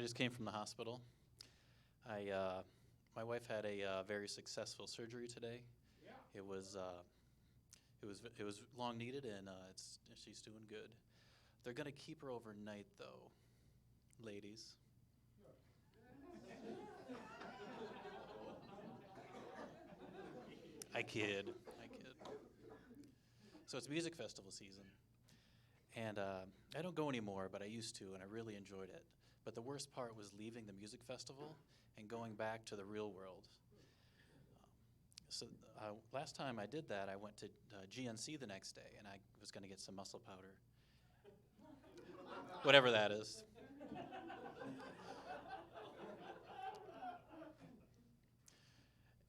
just came from the hospital. My wife had a very successful surgery today. Yeah. It was long needed, and she's doing good. They're gonna keep her overnight, though, ladies. I kid. So it's music festival season, and I don't go anymore, but I used to, and I really enjoyed it. But the worst part was leaving the music festival and going back to the real world. So last time I did that, I went to GNC the next day, and I was going to get some muscle powder, whatever that is.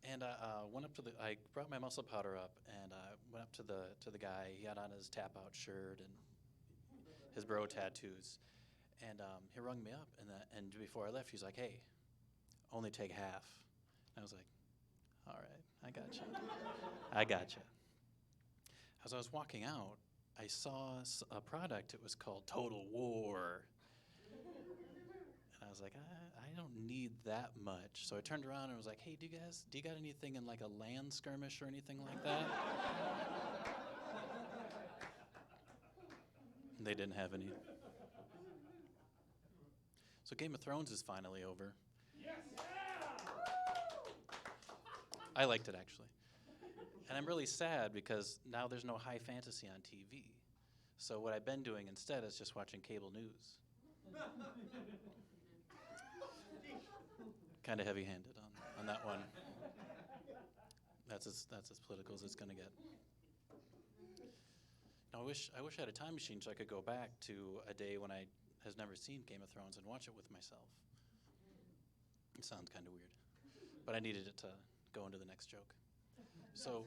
And I brought my muscle powder up, and I went up to the guy. He had on his tap-out shirt and his bro tattoos, and he rung me up, and before I left, he's like, "Hey, only take half." And I was like, "All right, I got you." As I was walking out, I saw a product. It was called Total War. And I was like, I don't need that much. So I turned around and was like, "Hey, do you got anything in like a land skirmish or anything like that?" And they didn't have any. So Game of Thrones is finally over. Yes. I liked it, actually. And I'm really sad because now there's no high fantasy on TV. So what I've been doing instead is just watching cable news. Kind of heavy-handed on that one. That's as political as it's going to get. Now, I wish I had a time machine so I could go back to a day when I has never seen Game of Thrones and watch it with myself. It sounds kind of weird, but I needed it to go into the next joke. So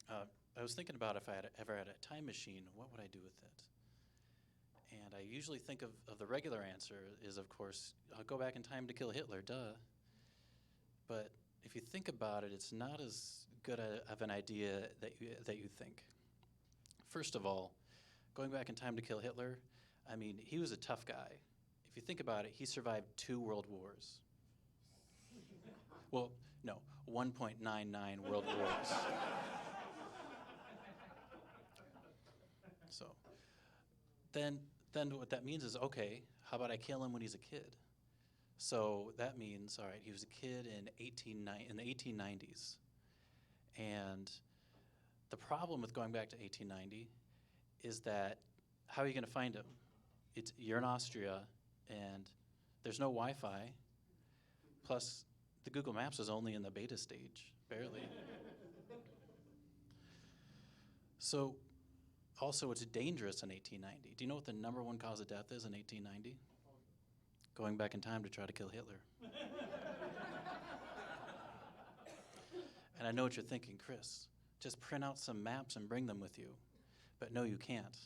I was thinking about if I ever had a time machine, what would I do with it? And I usually think of the regular answer is, of course, I'll go back in time to kill Hitler, duh. But if you think about it, it's not as good of an idea that you think. First of all, going back in time to kill Hitler, I mean, he was a tough guy. If you think about it, he survived 2 world wars. Well, no, 1.99 world wars. So then what that means is, okay, how about I kill him when he's a kid? So that means, all right, he was a kid in the 1890s. And the problem with going back to 1890 is that how are you going to find him? You're in Austria, and there's no Wi-Fi. Plus, the Google Maps is only in the beta stage, barely. So, also, it's dangerous in 1890. Do you know what the #1 cause of death is in 1890? Going back in time to try to kill Hitler. And I know what you're thinking, Chris. Just print out some maps and bring them with you. But no, you can't.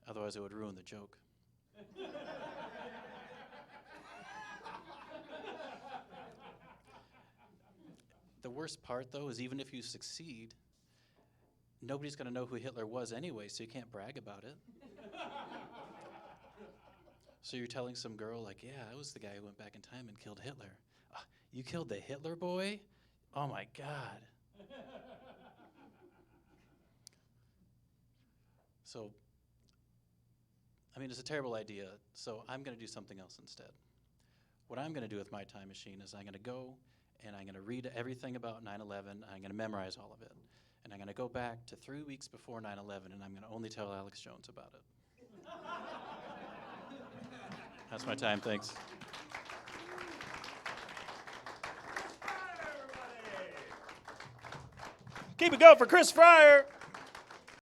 Otherwise, it would ruin the joke. The worst part, though, is even if you succeed, nobody's going to know who Hitler was anyway, so you can't brag about it. So you're telling some girl, like, yeah, I was the guy who went back in time and killed Hitler. You killed the Hitler boy? Oh, my God. So, I mean, it's a terrible idea, so I'm going to do something else instead. What I'm going to do with my time machine is I'm going to go and I'm going to read everything about 9/11. I'm going to memorize all of it. And I'm going to go back to 3 weeks before 9/11, and I'm going to only tell Alex Jones about it. That's my time. Thanks. Keep it going for Chris Freier.